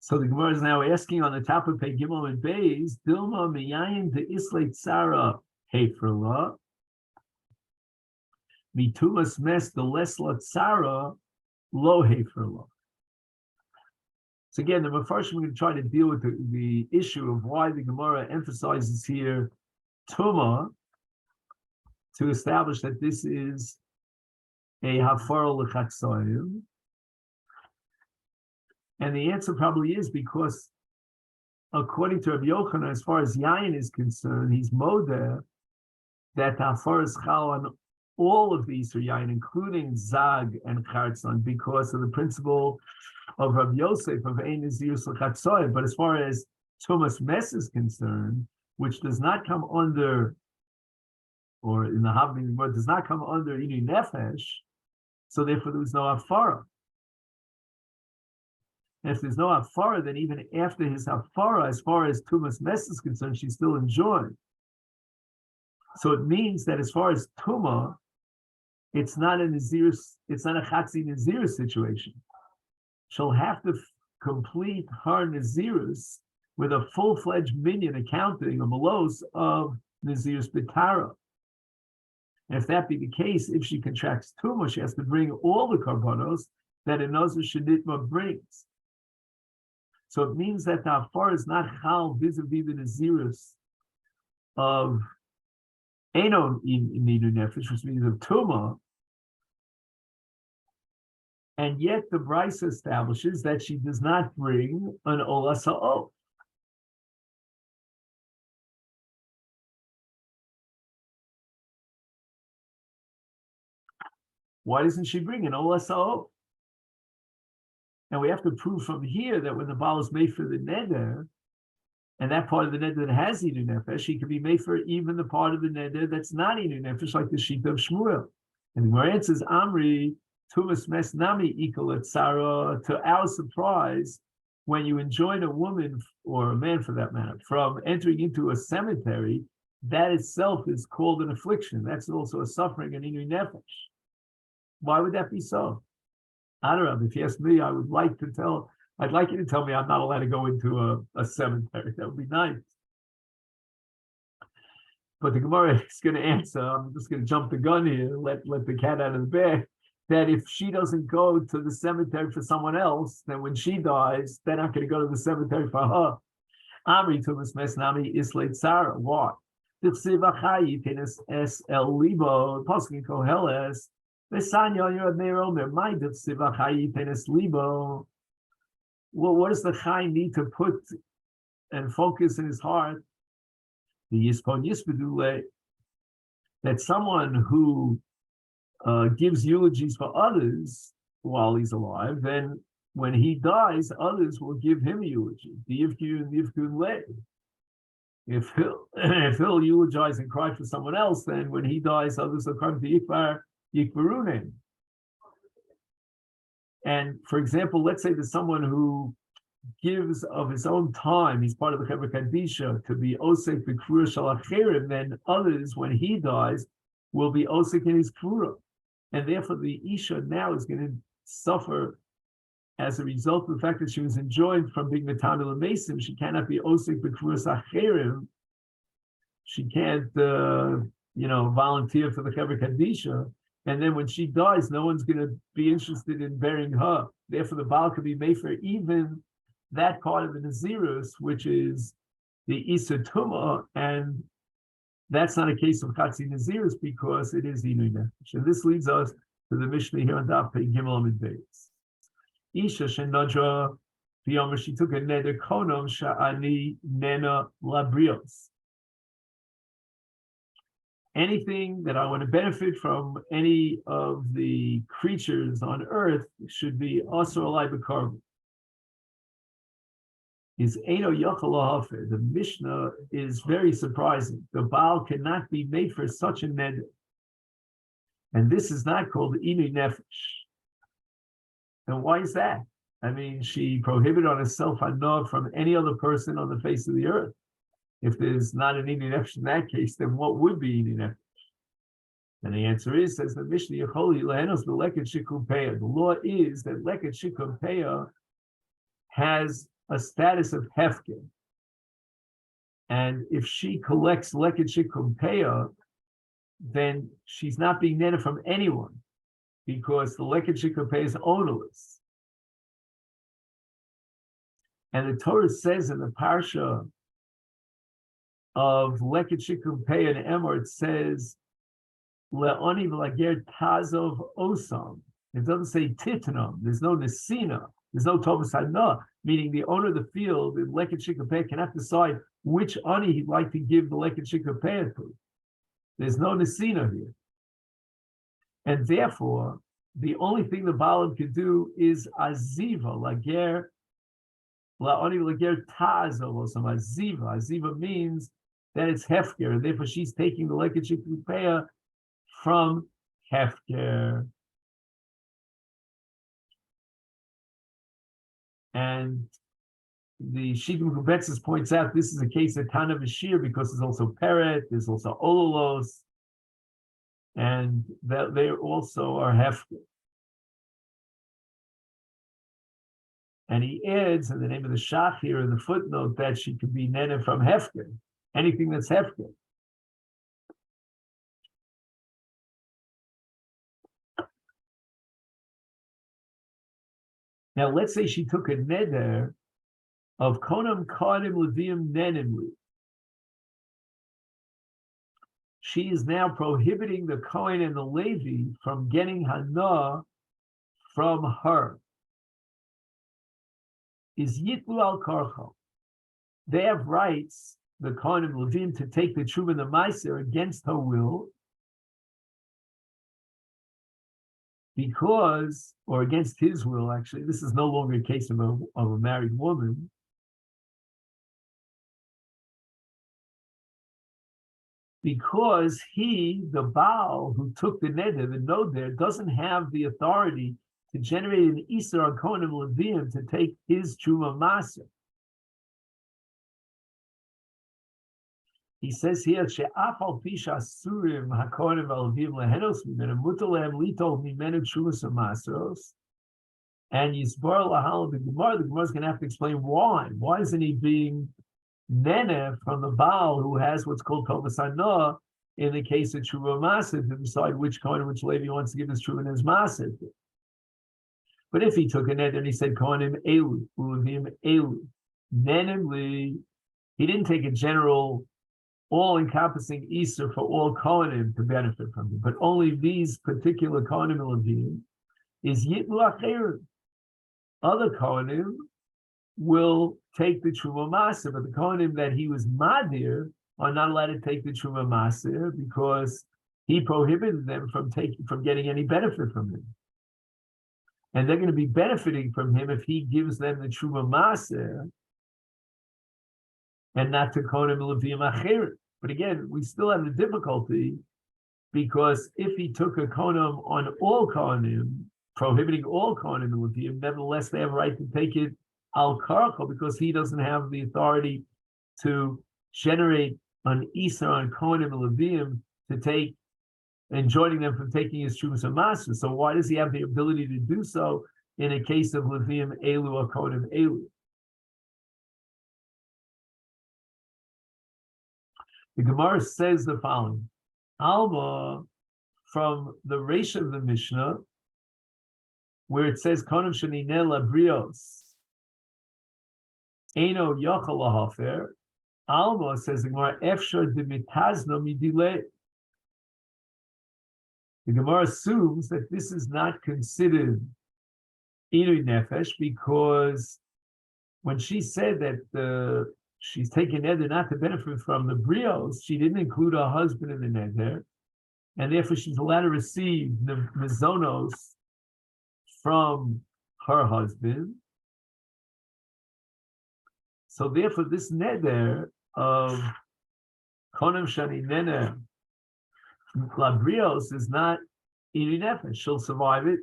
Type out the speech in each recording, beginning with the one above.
So the Gemara is now asking on the top of Pei Gimel and Beis, Dilma miyayin de islay tzara heferla, mitumas mes de lesla tzara lo heferla. So again, the Mefarshim are going to try to deal with the issue of why the Gemara emphasizes here Tuma to establish that this is a hafara l'chatzayim. And the answer probably is because, according to Rabbi Yochanan, as far as Yayin is concerned, he's modeh that hafara is chal on all of these for Yayin, including Zag and Chartzon, because of the principle of Rabbi Yosef of Ein Nazirus L'Chatzoy. But as far as Tumas Mes is concerned, which does not come under, or in the Havdin word does not come under Inu Nefesh, so therefore there was no Hafara. And if there's no Hafara, then even after his Hafara, as far as Tumas Mes is concerned, she's still enjoying. So it means that as far as Tuma, it's not a Nazirus, it's not a Chatzi Nazirus situation. She'll have to complete her Nazirus with a full-fledged minyan accounting, a malos of Nazirus B'tara. And if that be the case, if she contracts Tumah, she has to bring all the karbanos that a Nazir Sheditma brings. So it means that the Hafar is not chal vis-a-vis the Nazirus of Enon in Nidu Nefesh, which means of Tumah. And yet the Brisa establishes that she does not bring an Ola Sa'o. Why doesn't she bring an Ola Sa'o? And we have to prove from here that when the Baal is made for the Neder, and that part of the Neder that has Inu Nefesh, he can be made for even the part of the Neder that's not Inu Nefesh, like the Shita of Shmuel. And the Gemara answers, Amri, Tumas Mes Nami Ikol Etzara. To our surprise, when you enjoin a woman, or a man for that matter, from entering into a cemetery, that itself is called an affliction. That's also a suffering in Inu Nefesh. Why would that be so? I don't know. If you ask me, I'd like you to tell me I'm not allowed to go into a cemetery. That would be nice. But the Gemara is going to answer, I'm just going to jump the gun here, let the cat out of the bag, that if she doesn't go to the cemetery for someone else, then when she dies, they're not going to go to the cemetery for her. Amri Tumas Mes Nami Islay Tzara. Why? Well, what does the Chai need to put and focus in his heart? The Yispon Yispedule, that someone who gives eulogies for others while he's alive, then when he dies, others will give him a eulogy. The Yivku and Yivku Le. If he'll eulogize and cry for someone else, then when he dies, others will come to Yikvarunim. And for example, let's say there's someone who gives of his own time, he's part of the Chevra Kadisha, to be Osek B'Kfura Shalacherim, then others, when he dies, will be Osek in his Kfura. And therefore the Isha now is going to suffer as a result of the fact that she was enjoined from being Metamil Mason. She cannot be Osek B'Kfura Sacherim. She can't, volunteer for the Chevra Kadisha. And then when she dies, no one's going to be interested in burying her. Therefore, the Baal could be made for even that part of the Nazirus, which is the Isa Tumah, and that's not a case of Chatzi Nazirus because it is Inu Nefesh. And this leads us to the Mishnah here on Daf Pei Gimel Amud Beis. Isha Shenadra V'yomer, she took a neder konom sha'ani nena labrios. Anything that I want to benefit from any of the creatures on earth should be asur alai b'karban. Is Eino Yochel Hafer. The Mishnah is very surprising. The Baal cannot be made for such a neder. And this is not called Inu Nefesh. And why is that? I mean, she prohibited on herself hana from any other person on the face of the earth. If there's not an Inu Nefesh in that case, then what would be Inu Nefesh? And the answer is, says the Mishnah, Yecholi Lehenos B'Leket Shikum Peah. The law is that Leket Shikum Peah has a status of hefker. And if she collects leket shikumpeya, then she's not being netted from anyone because the leket shikumpeya is ownerless. And the Torah says in the parsha of leket shikumpeya and Emor, it says le'oni v'lager tazov osam. It doesn't say titnam. There's no nesina. There's no tovas hana, meaning the owner of the field, the leket shikumpeya, cannot decide which ani he'd like to give the leket shikumpeya to. There's no nesina here. And therefore, the only thing the Baalim could do is aziva, lager, la'oni lager ta'azov osam, aziva. Aziva means that it's hefker, and therefore she's taking the leket shikumpeya from hefker. And the Shigim Kubetzis points out this is a case of Tana Vashir because there's also Peret, there's also Ololos, and that they also are hefker. And he adds in the name of the Shach here in the footnote that she could be nene from hefker, anything that's hefker. Now let's say she took a neder of konam kadim leviim nenimli. She is now prohibiting the Kohen and the Levi from getting hana from her. Is yitlu al karcha. They have rights, the Kohen and Levim, to take the Truma and the Meiser against her will, because, or against his will, actually, this is no longer a case of a married woman. Because he, the Baal, who took the neder, the noder, doesn't have the authority to generate an Isser on Kohanim Levim to take his Truma Maser. He says here, She'af al pisha asurim hakohanim v'alevim lehenos mimenu mutar lehem litol mimenu Trumas u'Maseros. And Yisbar lahal the Gemara is going to have to explain why. Why isn't he being nene from the Baal who has what's called Tovas Hana in the case of Truma Maser to decide which Kohen, which Levi wants to give his Truma and his Maser? But if he took a neder and he said Kohanim Elu, Ulevim Elu, Nenemli, he didn't take a general, all-encompassing Easter for all Kohanim to benefit from it, but only these particular Kohanim Levim is Yitlu Acher. Other Kohanim will take the Truma Maser, but the Kohanim that he was Madir are not allowed to take the Truma Maser because he prohibited them from getting any benefit from him. And they're going to be benefiting from him if he gives them the Truma Maser and not to Kohanim Levim Acher. But again, we still have the difficulty because if he took a Kohanim on all Kohanim, prohibiting all Kohanim Levim, nevertheless they have a right to take it al karcha because he doesn't have the authority to generate an Isser on Kohanim Levim to take and joining them from taking his Trumas and Maser. So why does he have the ability to do so in a case of Levim Elu or Kohanim Elu? The Gemara says the following: Alma, from the Reish of the Mishnah, where it says Kohanim Shenine Labrios Eino Yochel Lahafer, Alma says the Gemara Efshar Dimitazno Midile. The Gemara assumes that this is not considered Inui Nefesh because when she said that she's taking neder not to benefit from the brios, she didn't include her husband in the neder, and therefore she's allowed to receive the mizonos from her husband. So therefore, this neder of Kohanim Shani Nene Labrios is not Inui Nefesh. She'll survive it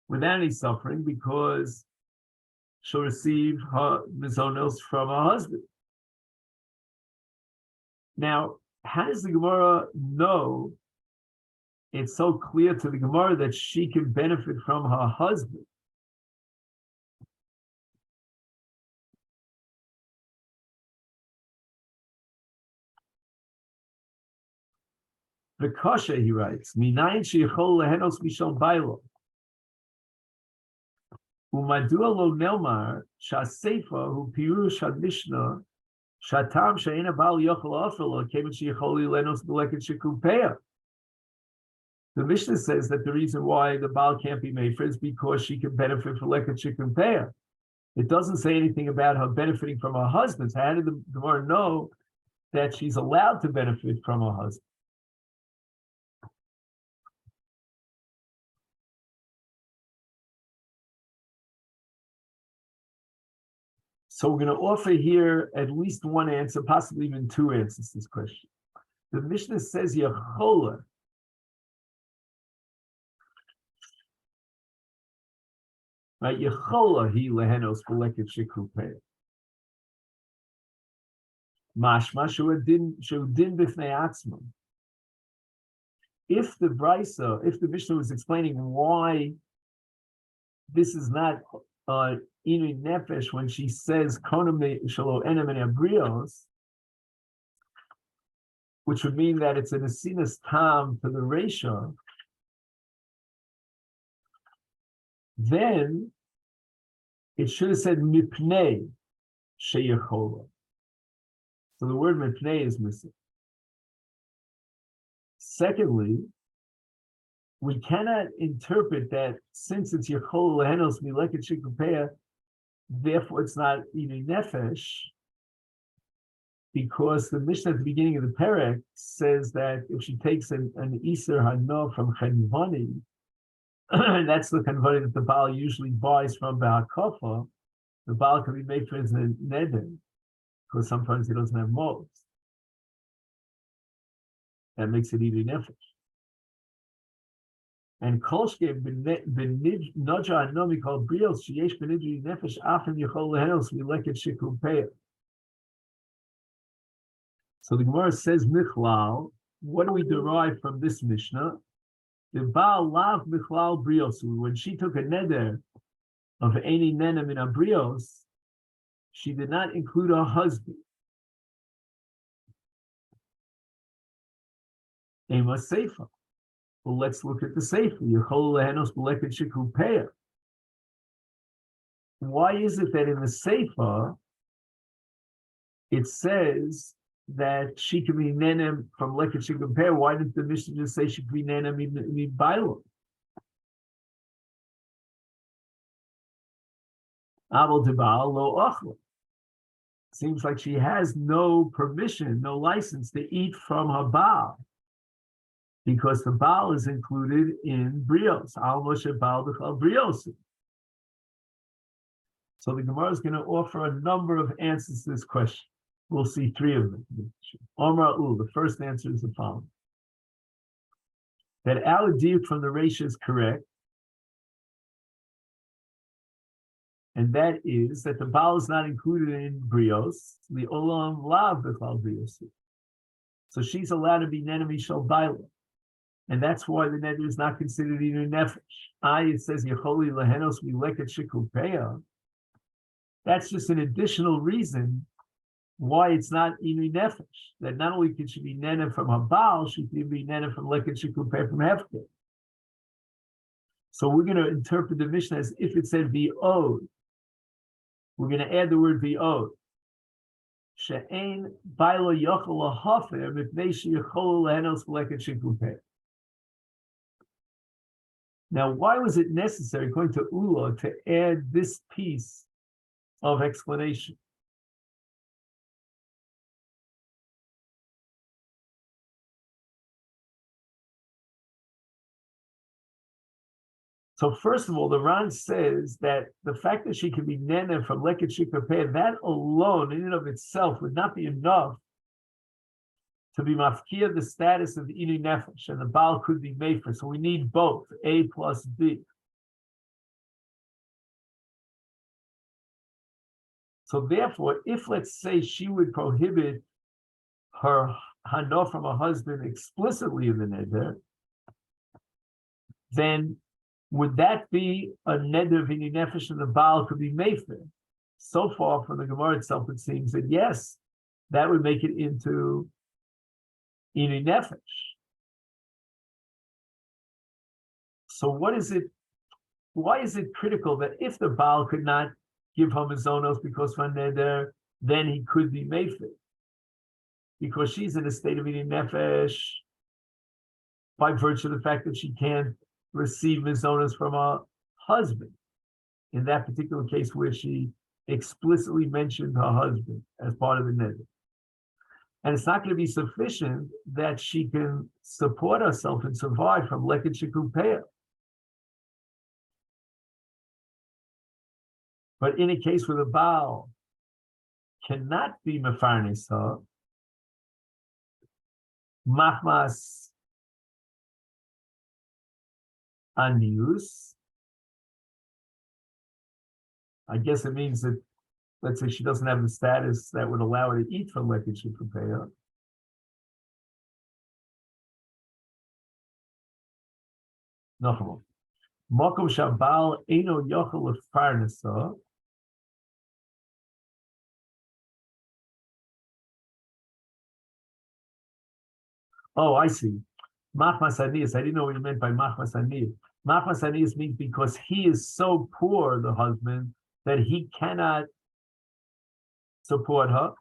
without any suffering because she'll receive her mizonos from her husband. Now, how does the Gemara know it's so clear to the Gemara that she can benefit from her husband? The Kosha, he writes, Minayin sheyachol lehenos mishal bailo. Umadua lo nelmar shaseifa hu pirush hadmishna shatam she'ena bal yochel afelo kemen sheyachol lehenos beleket shekupeya. The Mishnah says that the reason why the Baal can't be made for is because she can benefit from leket shekupeya. It doesn't say anything about her benefiting from her husband. So how did the Gemara know that she's allowed to benefit from her husband? So we're going to offer here at least one answer, possibly even two answers to this question. The Mishnah says Yechola. Right, Yechola he lehenos beleket shekupeya. Mashma shuadin b'fnei atzma. If the Brisa, if the Mishnah was explaining why this is not Inu Nefesh when she says Konam Shalo Enem and Abrios, which would mean that it's an Asinas Tam to the Resha, then it should have said Mipnei Sheyechola. So the word Mipnei is missing. Secondly, we cannot interpret that since it's Yechol Lehenos Mileket Shekupeya, therefore it's not even Nefesh, because the Mishnah at the beginning of the Perek says that if she takes an Iser Hano from Chenvani, and that's the Chenvani that the Baal usually buys from Ba'akofa, the Baal can be made for his Nedarim, because sometimes he doesn't have molds. That makes it even Nefesh. And Kolshke Noja Nomi called Brios Sheyesh Benidri Nefesh Afim Yechol Lehenos Mileket Shekupeya. So the Gemara says Michlal. What do we derive from this Mishnah? The Baal Lav Michlal Brios. When she took a neder of Eini Nenem in Abrios, she did not include her husband. Ema Seifa. Well, let's look at the Seifa. Yechol Lehenos Beleket Shekupeya. Why is it that in the Seifa it says that she can be nenem from Leket Shekupeya? Why didn't the Mishnah just say she could be nenem in Bailo? Abel Debal Lo Ochla. Seems like she has no permission, no license to eat from her Baal, because the Baal is included in Brios. Al Moshe Baal B'chal Brios. So the Gemara is going to offer a number of answers to this question. We'll see three of them. Omar Ul, the first answer is the following: that our diuk from the Reisha is correct, and that is that the Baal is not included in Brios, the Olam Lav B'chal Brios. So she's allowed to be Nenemi Shal Baila. And that's why the neder is not considered even nefesh. It says Yecholi Lehenos Mileket Shekupeya. That's just an additional reason why it's not even nefesh. That not only can she be nene from her Baal, she can be nene from Leket Shekupeya from Hefker. So we're going to interpret the Mishnah as if it said V'od. We're going to add the word V'od. She'ein Bailo Yochel Hafer Mipnei Sheyechol Lehenos Leket Shekupeya. Now, why was it necessary, according to Ula, to add this piece of explanation? So first of all, the Ran says that the fact that she can be nene from Leket Shekupeya, that alone in and of itself would not be enough to be mafkia the status of Inu Nefesh, and the Baal could be mefer. So we need both, A plus B. So therefore, if let's say she would prohibit her hano from her husband explicitly in the neder, then would that be a neder of Inu Nefesh and the Baal could be mefer? So far from the Gemara itself, it seems that yes, that would make it into Inu Nefesh. So what is it? Why is it critical that if the Baal could not give him his onos because of a neder, then he could be meifid? Because she's in a state of eating nefesh by virtue of the fact that she can't receive mizonos from her husband. In that particular case where she explicitly mentioned her husband as part of the neder. And it's not going to be sufficient that she can support herself and survive from leket shekupeah. But in a case where the Baal cannot be mefarnes her, machmas anius, I guess it means that, let's say she doesn't have the status that would allow her to eat from leket shekupeah. No. Makom shabal eno yochel lefarnesa. Oh, I see. Machmas anius. I didn't know what you meant by machmas anius. Machmas anius means because he is so poor, the husband, that he cannot support her.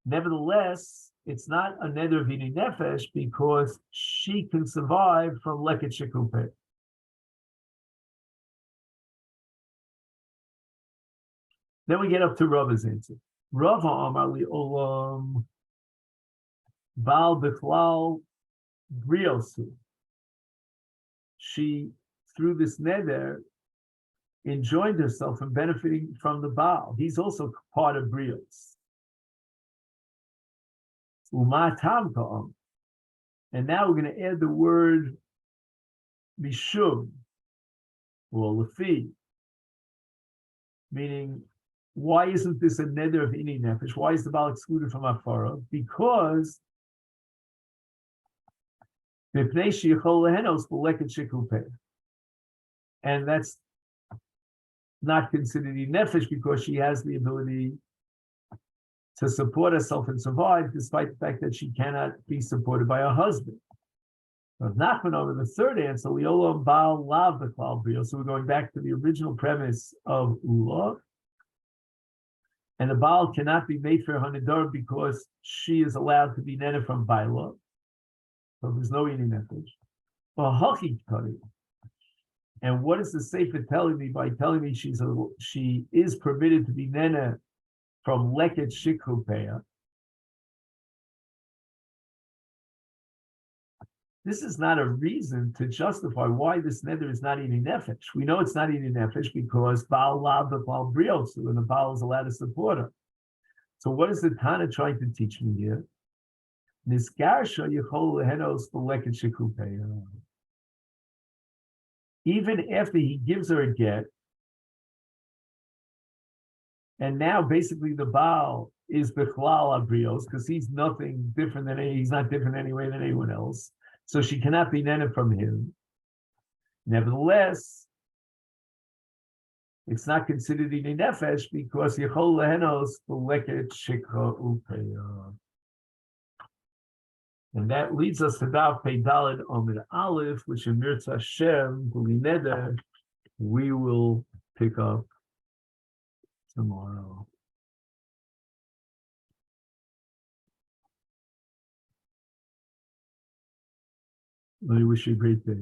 Nevertheless, it's not a neder v'ini nefesh because she can survive from leket shekupeah. Then we get up to Rava's answer. Rava Amar li olam Baal Bichlal Briosu. She, through this neder, enjoined herself and benefiting from the Baal. He's also part of Brios. Umatam ka'am. And now we're going to add the word mishum or lefi, meaning why isn't this a neder of ini nefesh? Why is the Baal excluded from Afara? Because and that's not considered a nefesh because she has the ability to support herself and survive, despite the fact that she cannot be supported by her husband. But Nachman over the third answer, Liolam Baal Lav B'Klal Brio. So we're going back to the original premise of Ula. And the Baal cannot be made for Hanidar because she is allowed to be netted from Baila. So there's no eating nefesh. And what is the Sefer telling me by telling me she is permitted to be nena from leket shekupeah? This is not a reason to justify why this neder is not eating nefesh. We know it's not eating nefesh because Baal Lav B'Klal Brios, and the Baal is allowed to support her. So what is the Tana trying to teach me here? Nisgarsha Yechol Lehenos B'Leket Shekupeah. Even after he gives her a get, and now basically the Baal is Bichlal Abrios because he's nothing different he's not different anyway than anyone else. So she cannot be nena from him. Nevertheless, it's not considered in nefesh because Yechol Lehenos B'Leket Shekupeah. And that leads us to Daf Pei Daled Omid Aleph, which in Mirz Hashem, B'li Neder, we will pick up tomorrow. I wish you a great day.